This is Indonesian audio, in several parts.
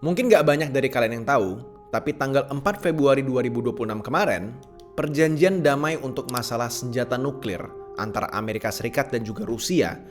Mungkin gak banyak dari kalian yang tahu, tapi tanggal 4 Februari 2026 kemarin, perjanjian damai untuk masalah senjata nuklir antara Amerika Serikat dan juga Rusia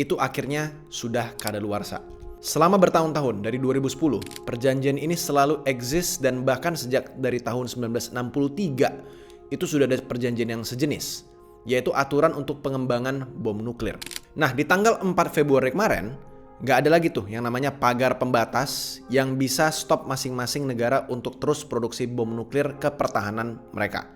itu akhirnya sudah kadaluarsa. Selama bertahun-tahun dari 2010, perjanjian ini selalu eksis dan bahkan sejak dari tahun 1963 itu sudah ada perjanjian yang sejenis, yaitu aturan untuk pengembangan bom nuklir. Nah, di tanggal 4 Februari kemarin, gak ada lagi tuh yang namanya pagar pembatas yang bisa stop masing-masing negara untuk terus produksi bom nuklir ke pertahanan mereka.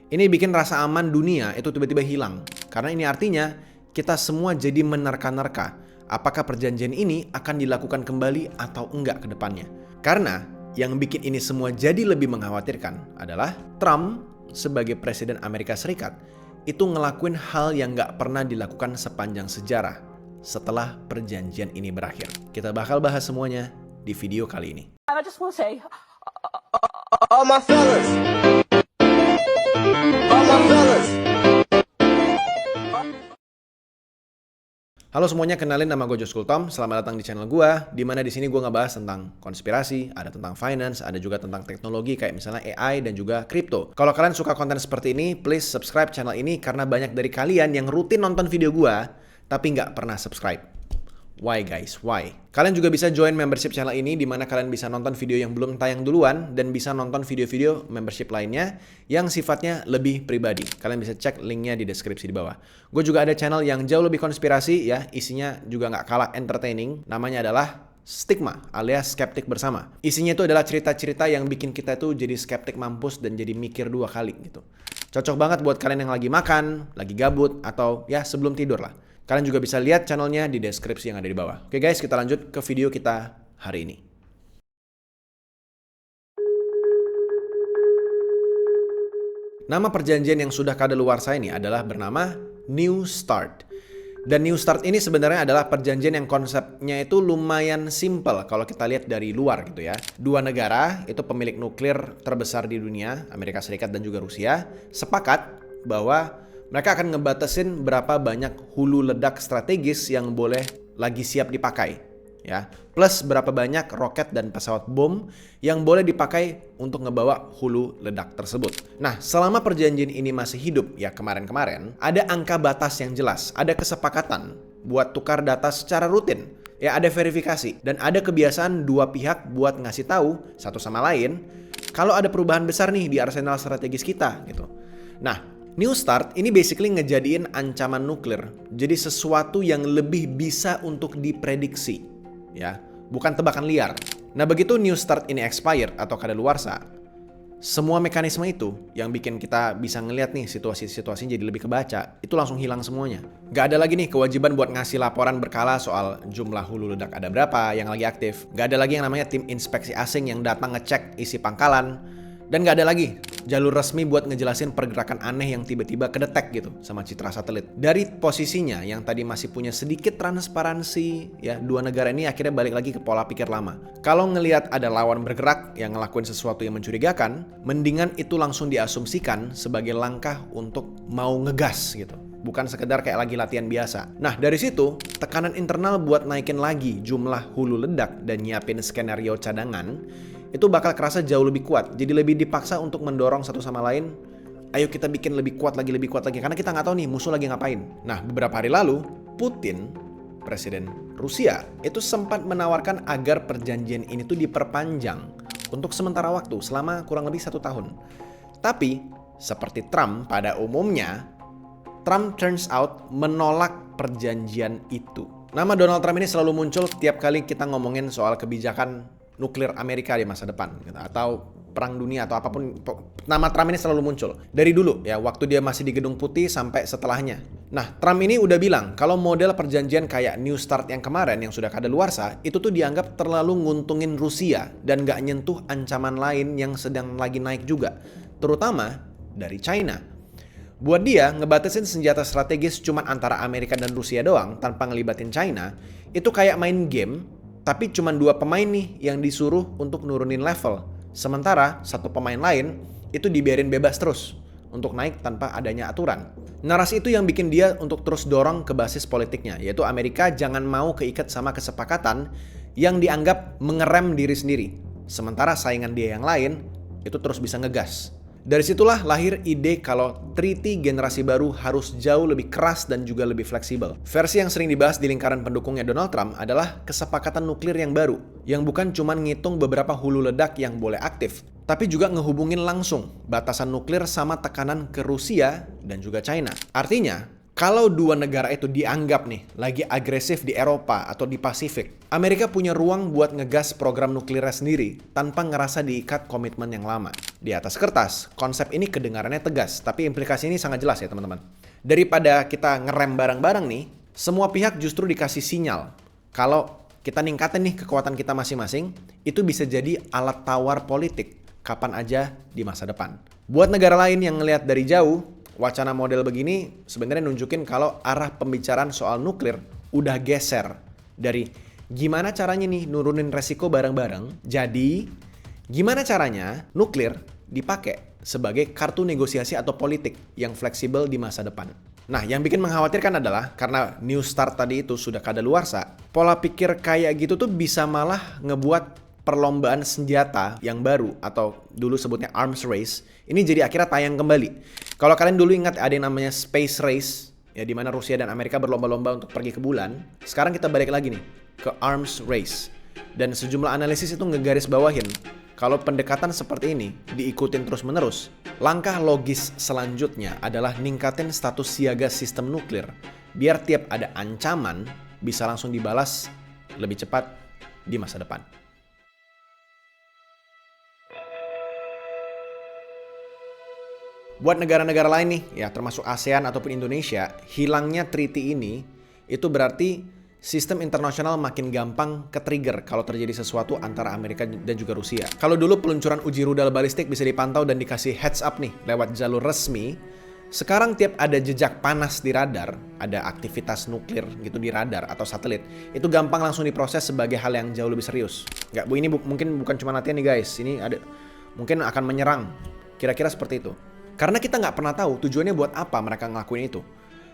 Ini bikin rasa aman dunia itu tiba-tiba hilang. Karena ini artinya kita semua jadi menerka-nerka apakah perjanjian ini akan dilakukan kembali atau enggak ke depannya. Karena yang bikin ini semua jadi lebih mengkhawatirkan adalah Trump sebagai Presiden Amerika Serikat itu ngelakuin hal yang gak pernah dilakukan sepanjang sejarah setelah perjanjian ini berakhir. Kita bakal bahas semuanya di video kali ini. I just want to say, All my fellas. All my fellas. Halo semuanya, kenalin nama gue Josh Kultom. Selamat datang di channel gue, di mana di sini gue ngebahas tentang konspirasi, ada tentang finance, ada juga tentang teknologi kayak misalnya AI dan juga kripto. Kalau kalian suka konten seperti ini, please subscribe channel ini karena banyak dari kalian yang rutin nonton video gue tapi nggak pernah subscribe. Why guys? Why? Kalian juga bisa join membership channel ini di mana kalian bisa nonton video yang belum tayang duluan dan bisa nonton video-video membership lainnya yang sifatnya lebih pribadi. Kalian bisa cek linknya di deskripsi di bawah. Gue juga ada channel yang jauh lebih konspirasi ya, isinya juga nggak kalah entertaining. Namanya adalah Stigma alias Skeptik Bersama. Isinya itu adalah cerita-cerita yang bikin kita tuh jadi skeptik mampus dan jadi mikir dua kali gitu. Cocok banget buat kalian yang lagi makan, lagi gabut, atau ya sebelum tidur lah. Kalian juga bisa lihat channelnya di deskripsi yang ada di bawah. Oke guys, kita lanjut ke video kita hari ini. Nama perjanjian yang sudah kadaluarsa ini adalah bernama New START. Dan New START ini sebenarnya adalah perjanjian yang konsepnya itu lumayan simple kalau kita lihat dari luar gitu ya. Dua negara, itu pemilik nuklir terbesar di dunia, Amerika Serikat dan juga Rusia, sepakat bahwa mereka akan ngebatasin berapa banyak hulu ledak strategis yang boleh lagi siap dipakai, ya. Plus berapa banyak roket dan pesawat bom yang boleh dipakai untuk ngebawa hulu ledak tersebut. Nah, selama perjanjian ini masih hidup, ya kemarin-kemarin, ada angka batas yang jelas, ada kesepakatan buat tukar data secara rutin, ya ada verifikasi, dan ada kebiasaan dua pihak buat ngasih tahu satu sama lain kalau ada perubahan besar nih di arsenal strategis kita, gitu. Nah, New START ini basically ngejadiin ancaman nuklir jadi sesuatu yang lebih bisa untuk diprediksi, ya, bukan tebakan liar. Nah, begitu New START ini expire atau kadaluarsa, semua mekanisme itu yang bikin kita bisa ngeliat nih situasi-situasinya jadi lebih kebaca, itu langsung hilang semuanya. Gak ada lagi nih kewajiban buat ngasih laporan berkala soal jumlah hulu ledak ada berapa yang lagi aktif. Gak ada lagi yang namanya tim inspeksi asing yang datang ngecek isi pangkalan. Dan gak ada lagi jalur resmi buat ngejelasin pergerakan aneh yang tiba-tiba kedetek gitu sama citra satelit. Dari posisinya yang tadi masih punya sedikit transparansi, ya dua negara ini akhirnya balik lagi ke pola pikir lama. Kalau ngelihat ada lawan bergerak yang ngelakuin sesuatu yang mencurigakan, mendingan itu langsung diasumsikan sebagai langkah untuk mau ngegas gitu. Bukan sekedar kayak lagi latihan biasa. Nah, dari situ, tekanan internal buat naikin lagi jumlah hulu ledak dan nyiapin skenario cadangan itu bakal kerasa jauh lebih kuat. Jadi lebih dipaksa untuk mendorong satu sama lain. Ayo kita bikin lebih kuat lagi. Karena kita nggak tahu nih musuh lagi ngapain. Nah, beberapa hari lalu, Putin, Presiden Rusia, itu sempat menawarkan agar perjanjian ini tuh diperpanjang untuk sementara waktu selama kurang lebih 1 tahun. Tapi, seperti Trump pada umumnya, Trump turns out menolak perjanjian itu. Nama Donald Trump ini selalu muncul setiap kali kita ngomongin soal kebijakan nuklir Amerika di masa depan gitu, atau perang dunia atau apapun. Nama Trump ini selalu muncul dari dulu ya, waktu dia masih di Gedung Putih sampai setelahnya. Nah, Trump ini udah bilang kalau model perjanjian kayak New START yang kemarin yang sudah kadaluarsa itu tuh dianggap terlalu nguntungin Rusia dan gak nyentuh ancaman lain yang sedang lagi naik juga, terutama dari China. Buat dia, ngebatasin senjata strategis cuma antara Amerika dan Rusia doang tanpa ngelibatin China, itu kayak main game, tapi cuma 2 pemain nih yang disuruh untuk nurunin level. Sementara satu pemain lain itu dibiarin bebas terus untuk naik tanpa adanya aturan. Narasi itu yang bikin dia untuk terus dorong ke basis politiknya, yaitu Amerika jangan mau keikat sama kesepakatan yang dianggap mengerem diri sendiri. Sementara saingan dia yang lain itu terus bisa ngegas. Dari situlah lahir ide kalau treaty generasi baru harus jauh lebih keras dan juga lebih fleksibel. Versi yang sering dibahas di lingkaran pendukungnya Donald Trump adalah kesepakatan nuklir yang baru, yang bukan cuma ngitung beberapa hulu ledak yang boleh aktif, tapi juga ngehubungin langsung batasan nuklir sama tekanan ke Rusia dan juga China. Artinya, kalau dua negara itu dianggap nih lagi agresif di Eropa atau di Pasifik, Amerika punya ruang buat ngegas program nuklirnya sendiri tanpa ngerasa diikat komitmen yang lama. Di atas kertas, konsep ini kedengarannya tegas, tapi implikasi ini sangat jelas ya teman-teman. Daripada kita ngerem bareng-bareng nih, semua pihak justru dikasih sinyal kalau kita ningkatin nih kekuatan kita masing-masing, itu bisa jadi alat tawar politik kapan aja di masa depan. Buat negara lain yang ngelihat dari jauh, wacana model begini sebenarnya nunjukin kalau arah pembicaraan soal nuklir udah geser dari gimana caranya nih nurunin resiko bareng-bareng, jadi gimana caranya nuklir dipakai sebagai kartu negosiasi atau politik yang fleksibel di masa depan. Nah, yang bikin mengkhawatirkan adalah karena New START tadi itu sudah kadaluarsa, pola pikir kayak gitu tuh bisa malah ngebuat perlombaan senjata yang baru atau dulu sebutnya arms race ini jadi akhirnya tayang kembali. Kalau kalian dulu ingat ada yang namanya space race ya, di mana Rusia dan Amerika berlomba-lomba untuk pergi ke bulan. Sekarang kita balik lagi nih ke arms race, dan sejumlah analisis itu ngegaris bawahin kalau pendekatan seperti ini diikutin terus-menerus, langkah logis selanjutnya adalah ningkatin status siaga sistem nuklir biar tiap ada ancaman bisa langsung dibalas lebih cepat di masa depan. Buat negara-negara lain nih, ya termasuk ASEAN ataupun Indonesia, hilangnya treaty ini itu berarti sistem internasional makin gampang ke-trigger kalau terjadi sesuatu antara Amerika dan juga Rusia. Kalau dulu peluncuran uji rudal balistik bisa dipantau dan dikasih heads up nih lewat jalur resmi, sekarang tiap ada jejak panas di radar, ada aktivitas nuklir gitu di radar atau satelit, itu gampang langsung diproses sebagai hal yang jauh lebih serius. Nggak, Bu, ini mungkin bukan cuma latihan nih guys, ini ada mungkin akan menyerang, kira-kira seperti itu. Karena kita nggak pernah tahu tujuannya buat apa mereka ngelakuin itu.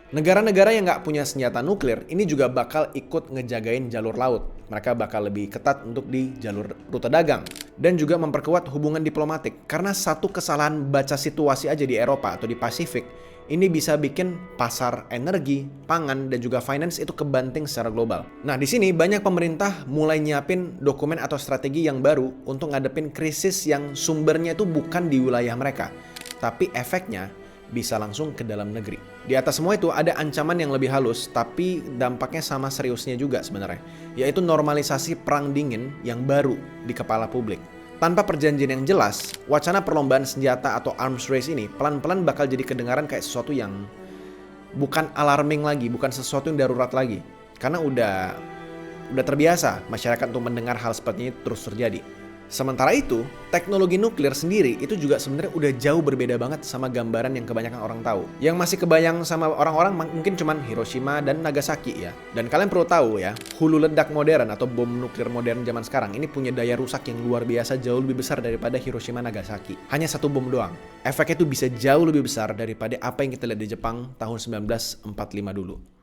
Negara-negara yang nggak punya senjata nuklir ini juga bakal ikut ngejagain jalur laut. Mereka bakal lebih ketat untuk di jalur rute dagang. Dan juga memperkuat hubungan diplomatik. Karena satu kesalahan baca situasi aja di Eropa atau di Pasifik, ini bisa bikin pasar energi, pangan, dan juga finance itu kebanting secara global. Nah, di sini banyak pemerintah mulai nyiapin dokumen atau strategi yang baru untuk ngadepin krisis yang sumbernya itu bukan di wilayah mereka, tapi efeknya bisa langsung ke dalam negeri. Di atas semua itu ada ancaman yang lebih halus, tapi dampaknya sama seriusnya juga sebenarnya, yaitu normalisasi perang dingin yang baru di kepala publik. Tanpa perjanjian yang jelas, wacana perlombaan senjata atau arms race ini pelan-pelan bakal jadi kedengaran kayak sesuatu yang bukan alarming lagi, bukan sesuatu yang darurat lagi. Karena udah terbiasa masyarakat untuk mendengar hal seperti ini terus terjadi. Sementara itu, teknologi nuklir sendiri itu juga sebenarnya udah jauh berbeda banget sama gambaran yang kebanyakan orang tahu. Yang masih kebayang sama orang-orang mungkin cuman Hiroshima dan Nagasaki ya. Dan kalian perlu tahu ya, hulu ledak modern atau bom nuklir modern zaman sekarang ini punya daya rusak yang luar biasa jauh lebih besar daripada Hiroshima Nagasaki. Hanya satu bom doang. Efeknya itu bisa jauh lebih besar daripada apa yang kita lihat di Jepang tahun 1945 dulu.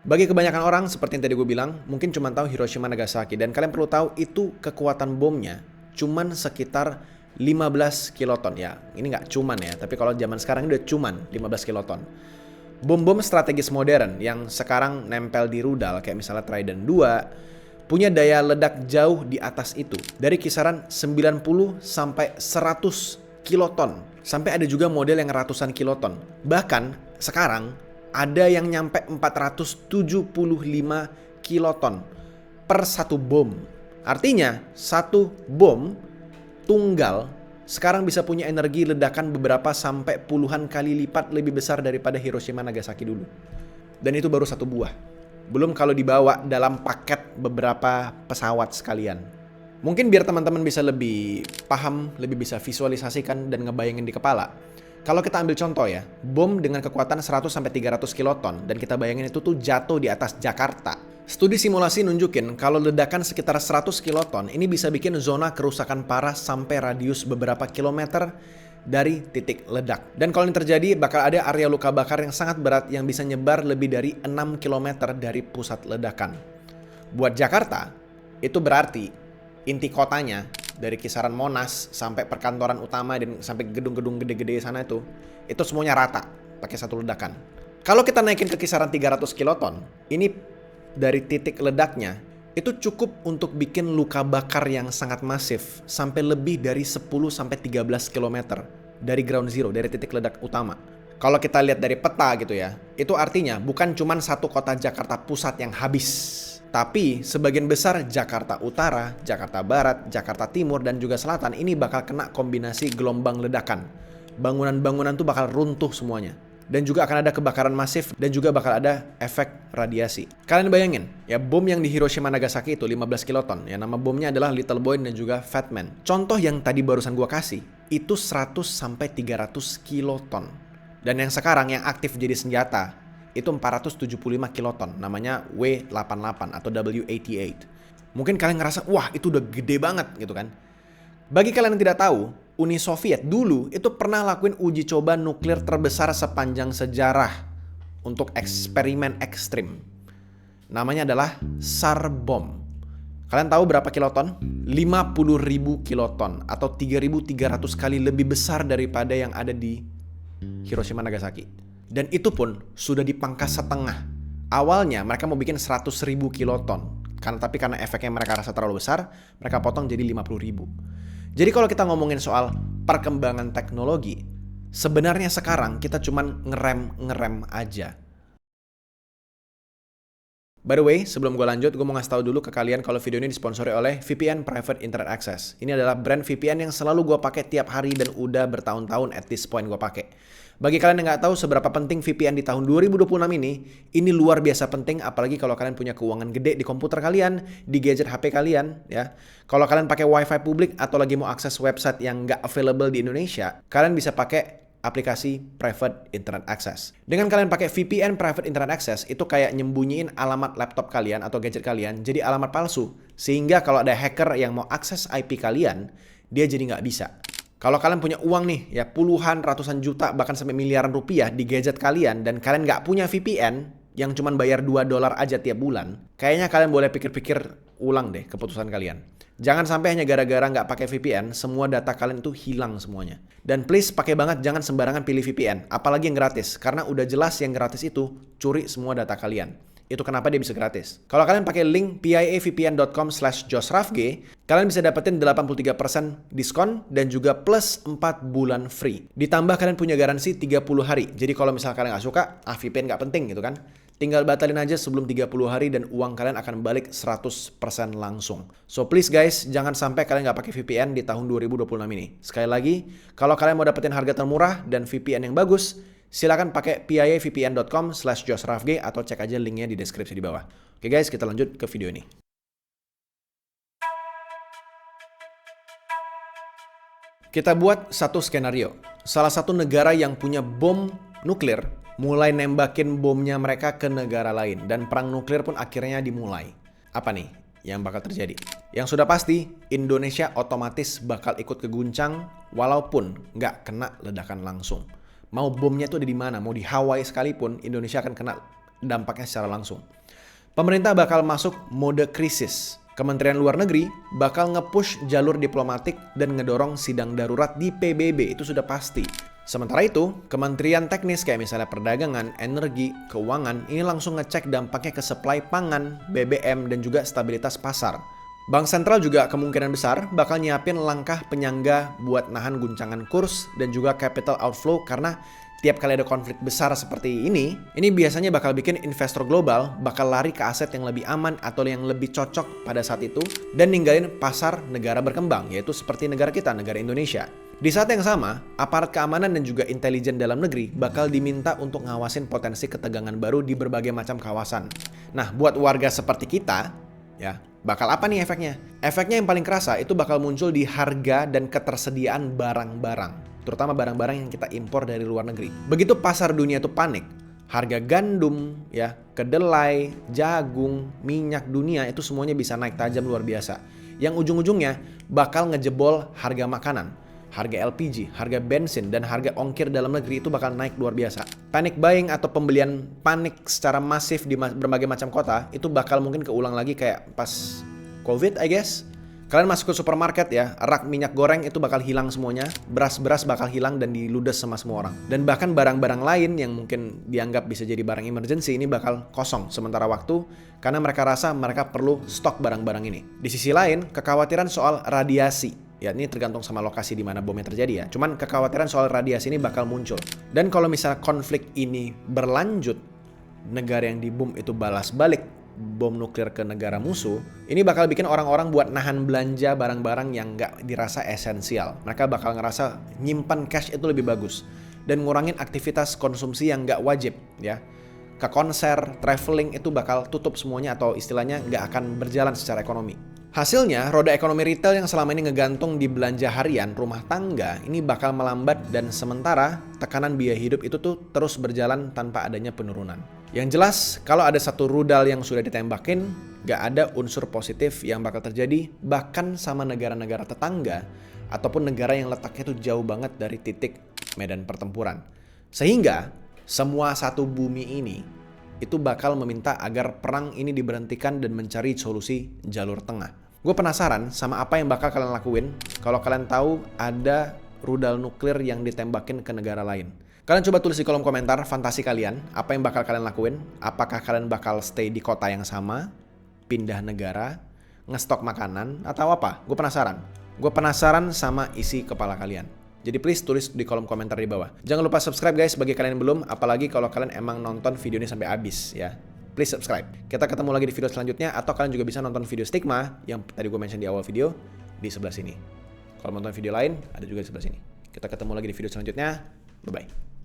Bagi kebanyakan orang, seperti yang tadi gue bilang, mungkin cuma tahu Hiroshima Nagasaki. Dan kalian perlu tahu itu kekuatan bomnya cuman sekitar 15 kiloton. Ya, ini nggak cuman ya, tapi kalau zaman sekarang udah cuman 15 kiloton. Bom-bom strategis modern yang sekarang nempel di rudal, kayak misalnya Trident 2, punya daya ledak jauh di atas itu. Dari kisaran 90 sampai 100 kiloton. Sampai ada juga model yang ratusan kiloton. Bahkan sekarang ada yang nyampe 475 kiloton per satu bom. Artinya, satu bom tunggal sekarang bisa punya energi ledakan beberapa sampai puluhan kali lipat lebih besar daripada Hiroshima Nagasaki dulu. Dan itu baru satu buah. Belum kalau dibawa dalam paket beberapa pesawat sekalian. Mungkin biar teman-teman bisa lebih paham, lebih bisa visualisasikan dan ngebayangin di kepala. Kalau kita ambil contoh ya, bom dengan kekuatan 100-300 kiloton dan kita bayangin itu tuh jatuh di atas Jakarta. Studi simulasi nunjukin kalau ledakan sekitar 100 kiloton ini bisa bikin zona kerusakan parah sampai radius beberapa kilometer dari titik ledak. Dan kalau ini terjadi, bakal ada area luka bakar yang sangat berat yang bisa nyebar lebih dari 6 km dari pusat ledakan. Buat Jakarta, itu berarti inti kotanya dari kisaran Monas sampai perkantoran utama dan sampai gedung-gedung gede-gede sana itu semuanya rata pakai satu ledakan. Kalau kita naikin ke kisaran 300 kiloton, ini dari titik ledaknya itu cukup untuk bikin luka bakar yang sangat masif sampai lebih dari 10-13 km dari ground zero, dari titik ledak utama. Kalau kita lihat dari peta gitu ya, itu artinya bukan cuma satu kota Jakarta Pusat yang habis, tapi sebagian besar Jakarta Utara, Jakarta Barat, Jakarta Timur, dan juga Selatan ini bakal kena kombinasi gelombang ledakan. Bangunan-bangunan tuh bakal runtuh semuanya. Dan juga akan ada kebakaran masif dan juga bakal ada efek radiasi. Kalian bayangin, ya bom yang di Hiroshima Nagasaki itu 15 kiloton. Ya nama bomnya adalah Little Boy dan juga Fat Man. Contoh yang tadi barusan gua kasih, itu 100-300 kiloton. Dan yang sekarang yang aktif jadi senjata, itu 475 kiloton. Namanya W88 atau W88. Mungkin kalian ngerasa, wah itu udah gede banget gitu kan. Bagi kalian yang tidak tahu, Uni Soviet dulu itu pernah lakuin uji coba nuklir terbesar sepanjang sejarah untuk eksperimen ekstrim. Namanya adalah SAR Bom. Kalian tahu berapa kiloton? 50.000 kiloton atau 3.300 kali lebih besar daripada yang ada di Hiroshima Nagasaki. Dan itu pun sudah dipangkas setengah. Awalnya mereka mau bikin 100.000 kiloton. Tapi karena efeknya mereka rasa terlalu besar, mereka potong jadi 50.000. Jadi kalau kita ngomongin soal perkembangan teknologi, sebenarnya sekarang kita cuman ngerem aja. By the way, sebelum gue lanjut, gue mau ngasih tahu dulu ke kalian kalau video ini disponsori oleh VPN Private Internet Access. Ini adalah brand VPN yang selalu gue pakai tiap hari dan udah bertahun-tahun at this point gue pakai. Bagi kalian yang nggak tahu seberapa penting VPN di tahun 2026 ini luar biasa penting, apalagi kalau kalian punya keuangan gede di komputer kalian, di gadget HP kalian, ya. Kalau kalian pakai WiFi publik atau lagi mau akses website yang nggak available di Indonesia, kalian bisa pakai aplikasi Private Internet Access. Dengan kalian pakai VPN Private Internet Access, itu kayak nyembunyiin alamat laptop kalian atau gadget kalian jadi alamat palsu. Sehingga kalau ada hacker yang mau akses IP kalian, dia jadi nggak bisa. Kalau kalian punya uang nih, ya puluhan, ratusan juta, bahkan sampai miliaran rupiah di gadget kalian, dan kalian nggak punya VPN, yang cuma bayar $2 aja tiap bulan, kayaknya kalian boleh pikir-pikir ulang deh keputusan kalian. Jangan sampai hanya gara-gara nggak pakai VPN, semua data kalian tuh hilang semuanya. Dan please pakai banget, jangan sembarangan pilih VPN, apalagi yang gratis, karena udah jelas yang gratis itu curi semua data kalian. Itu kenapa dia bisa gratis. Kalau kalian pakai link piavpn.com/josrafg, kalian bisa dapetin 83% diskon dan juga plus 4 bulan free. Ditambah kalian punya garansi 30 hari. Jadi kalau misalnya kalian nggak suka, VPN nggak penting gitu kan. Tinggal batalin aja sebelum 30 hari dan uang kalian akan balik 100% langsung. So please guys, jangan sampai kalian nggak pakai VPN di tahun 2026 ini. Sekali lagi, kalau kalian mau dapetin harga termurah dan VPN yang bagus, silakan pakai piavpn.com/josrafg atau cek aja linknya di deskripsi di bawah. Oke guys, kita lanjut ke video ini. Kita buat satu skenario. Salah satu negara yang punya bom nuklir mulai nembakin bomnya mereka ke negara lain. Dan perang nuklir pun akhirnya dimulai. Apa nih yang bakal terjadi? Yang sudah pasti, Indonesia otomatis bakal ikut keguncang walaupun nggak kena ledakan langsung. Mau bomnya tuh ada di mana, mau di Hawaii sekalipun, Indonesia akan kena dampaknya secara langsung. Pemerintah bakal masuk mode krisis. Kementerian Luar Negeri bakal nge-push jalur diplomatik dan ngedorong sidang darurat di PBB, itu sudah pasti. Sementara itu, kementerian teknis kayak misalnya perdagangan, energi, keuangan, ini langsung ngecek dampaknya ke supply pangan, BBM, dan juga stabilitas pasar. Bank sentral juga kemungkinan besar bakal nyiapin langkah penyangga buat nahan guncangan kurs dan juga capital outflow karena tiap kali ada konflik besar seperti ini biasanya bakal bikin investor global bakal lari ke aset yang lebih aman atau yang lebih cocok pada saat itu dan ninggalin pasar negara berkembang, yaitu seperti negara kita, negara Indonesia. Di saat yang sama, aparat keamanan dan juga intelijen dalam negeri bakal diminta untuk ngawasin potensi ketegangan baru di berbagai macam kawasan. Nah, buat warga seperti kita, ya, bakal apa nih efeknya? Efeknya yang paling kerasa itu bakal muncul di harga dan ketersediaan barang-barang. Terutama barang-barang yang kita impor dari luar negeri. Begitu pasar dunia itu panik, harga gandum, ya, kedelai, jagung, minyak dunia itu semuanya bisa naik tajam luar biasa. Yang ujung-ujungnya bakal ngejebol harga makanan. harga LPG, harga bensin, dan harga ongkir dalam negeri itu bakal naik luar biasa. Panic buying atau pembelian panik secara masif di berbagai macam kota itu bakal mungkin keulang lagi kayak pas COVID, I guess. Kalian masuk ke supermarket ya, rak minyak goreng itu bakal hilang semuanya, beras-beras bakal hilang dan diludes sama semua orang. Dan bahkan barang-barang lain yang mungkin dianggap bisa jadi barang emergency ini bakal kosong sementara waktu karena mereka rasa mereka perlu stok barang-barang ini. Di sisi lain, kekhawatiran soal radiasi. Ya ini tergantung sama lokasi di mana bomnya terjadi ya. Cuman kekhawatiran soal radiasi ini bakal muncul. Dan kalau misalnya konflik ini berlanjut, negara yang dibom itu balas balik bom nuklir ke negara musuh, ini bakal bikin orang-orang buat nahan belanja barang-barang yang nggak dirasa esensial. Mereka bakal ngerasa nyimpan cash itu lebih bagus dan ngurangin aktivitas konsumsi yang nggak wajib ya. Ke konser, traveling itu bakal tutup semuanya atau istilahnya nggak akan berjalan secara ekonomi. Hasilnya, roda ekonomi retail yang selama ini ngegantung di belanja harian rumah tangga ini bakal melambat dan sementara tekanan biaya hidup itu tuh terus berjalan tanpa adanya penurunan. Yang jelas, kalau ada satu rudal yang sudah ditembakin, gak ada unsur positif yang bakal terjadi bahkan sama negara-negara tetangga ataupun negara yang letaknya tuh jauh banget dari titik medan pertempuran. Sehingga, semua satu bumi ini itu bakal meminta agar perang ini diberhentikan dan mencari solusi jalur tengah. Gue penasaran sama apa yang bakal kalian lakuin kalau kalian tahu ada rudal nuklir yang ditembakin ke negara lain. Kalian coba tulis di kolom komentar fantasi kalian, apa yang bakal kalian lakuin? Apakah kalian bakal stay di kota yang sama, pindah negara, ngestok makanan, atau apa? Gue penasaran sama isi kepala kalian. Jadi please tulis di kolom komentar di bawah. Jangan lupa subscribe guys bagi kalian yang belum, apalagi kalau kalian emang nonton video ini sampai habis ya. Please subscribe. Kita ketemu lagi di video selanjutnya, atau kalian juga bisa nonton video stigma yang tadi gue mention di awal video di sebelah sini. Kalau nonton video lain, ada juga di sebelah sini. Kita ketemu lagi di video selanjutnya. Bye-bye.